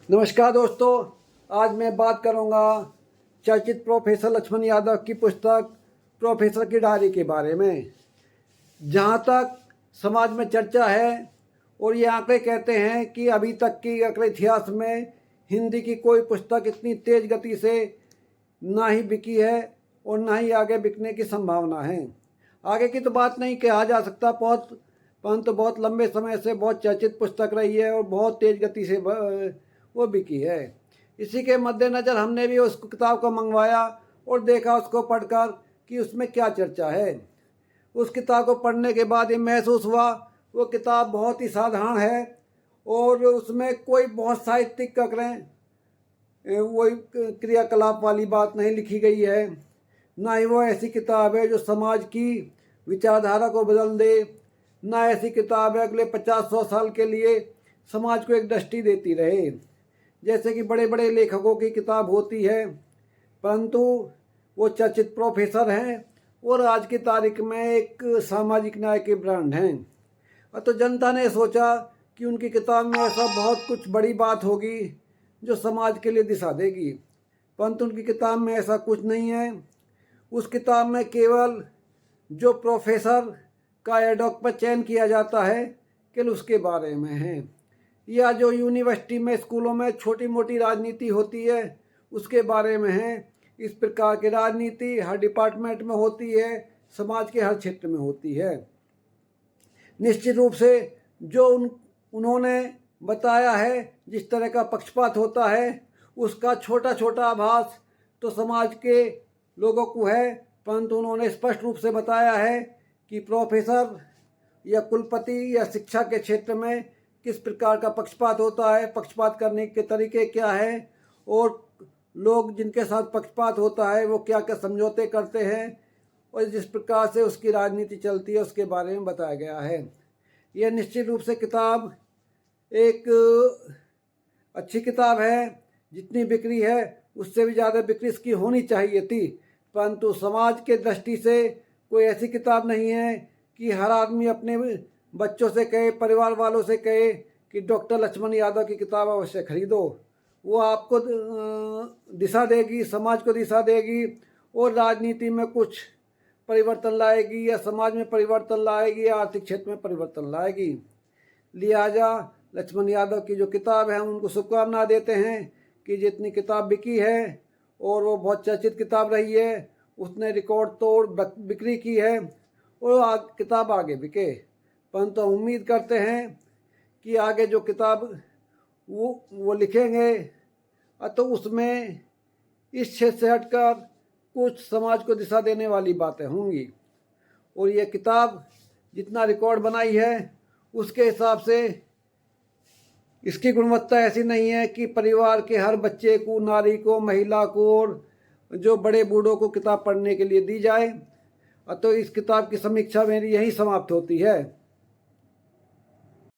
नमस्कार दोस्तों, आज मैं बात करूंगा चर्चित प्रोफेसर लक्ष्मण यादव की पुस्तक प्रोफेसर की डायरी के बारे में। जहां तक समाज में चर्चा है और ये आंकड़े कहते हैं कि अभी तक की आंकड़े इतिहास में हिंदी की कोई पुस्तक इतनी तेज़ गति से ना ही बिकी है और ना ही आगे बिकने की संभावना है। आगे की तो बात नहीं कहा जा सकता, परंतु बहुत लंबे समय से बहुत चर्चित पुस्तक रही है और बहुत तेज़ गति से वो बिकी है। इसी के मद्देनज़र हमने भी उस किताब को मंगवाया और देखा उसको पढ़कर कि उसमें क्या चर्चा है। उस किताब को पढ़ने के बाद ये महसूस हुआ वो किताब बहुत ही साधारण है और उसमें कोई बहुत साहित्यिक वही क्रियाकलाप वाली बात नहीं लिखी गई है। ना ही वो ऐसी किताब है जो समाज की विचारधारा को बदल दे, ना ऐसी किताब है अगले 50-100 साल के लिए समाज को एक दृष्टि देती रहे जैसे कि बड़े बड़े लेखकों की किताब होती है। परंतु वो चर्चित प्रोफेसर हैं और आज की तारीख में एक सामाजिक न्याय के ब्रांड हैं। तो जनता ने सोचा कि उनकी किताब में ऐसा बहुत कुछ बड़ी बात होगी जो समाज के लिए दिशा देगी, परंतु उनकी किताब में ऐसा कुछ नहीं है। उस किताब में केवल जो प्रोफेसर का एडॉक पर चयन किया जाता है केवल उसके बारे में है, या जो यूनिवर्सिटी में स्कूलों में छोटी मोटी राजनीति होती है उसके बारे में है। इस प्रकार की राजनीति हर डिपार्टमेंट में होती है, समाज के हर क्षेत्र में होती है। निश्चित रूप से जो उन्होंने बताया है जिस तरह का पक्षपात होता है उसका छोटा छोटा आभास तो समाज के लोगों को है, परंतु उन्होंने स्पष्ट रूप से बताया है कि प्रोफेसर या कुलपति या शिक्षा के क्षेत्र में किस प्रकार का पक्षपात होता है, पक्षपात करने के तरीके क्या हैं और लोग जिनके साथ पक्षपात होता है वो क्या क्या समझौते करते हैं और जिस प्रकार से उसकी राजनीति चलती है उसके बारे में बताया गया है। यह निश्चित रूप से किताब एक अच्छी किताब है। जितनी बिक्री है उससे भी ज़्यादा बिक्री इसकी होनी चाहिए थी, परंतु समाज के दृष्टि से कोई ऐसी किताब नहीं है कि हर आदमी अपने बच्चों से कहे, परिवार वालों से कहे कि डॉक्टर लक्ष्मण यादव की किताब अवश्य खरीदो। वो आपको दिशा देगी, समाज को दिशा देगी और राजनीति में कुछ परिवर्तन लाएगी या समाज में परिवर्तन लाएगी या आर्थिक क्षेत्र में परिवर्तन लाएगी। लिहाजा लक्ष्मण यादव की जो किताब है हम उनको शुभकामना देते हैं कि जितनी किताब बिकी है और वो बहुत चर्चित किताब रही है, उसने रिकॉर्ड तोड़ बिक्री की है और किताब आगे बिके। परंतु हम उम्मीद करते हैं कि आगे जो किताब वो लिखेंगे तो उसमें इस क्षेत्र से हटकर कुछ समाज को दिशा देने वाली बातें होंगी। और ये किताब जितना रिकॉर्ड बनाई है उसके हिसाब से इसकी गुणवत्ता ऐसी नहीं है कि परिवार के हर बच्चे को, नारी को, महिला को और जो बड़े बूढ़ों को किताब पढ़ने के लिए दी जाए। तो इस किताब की समीक्षा मेरी यहीं समाप्त होती है।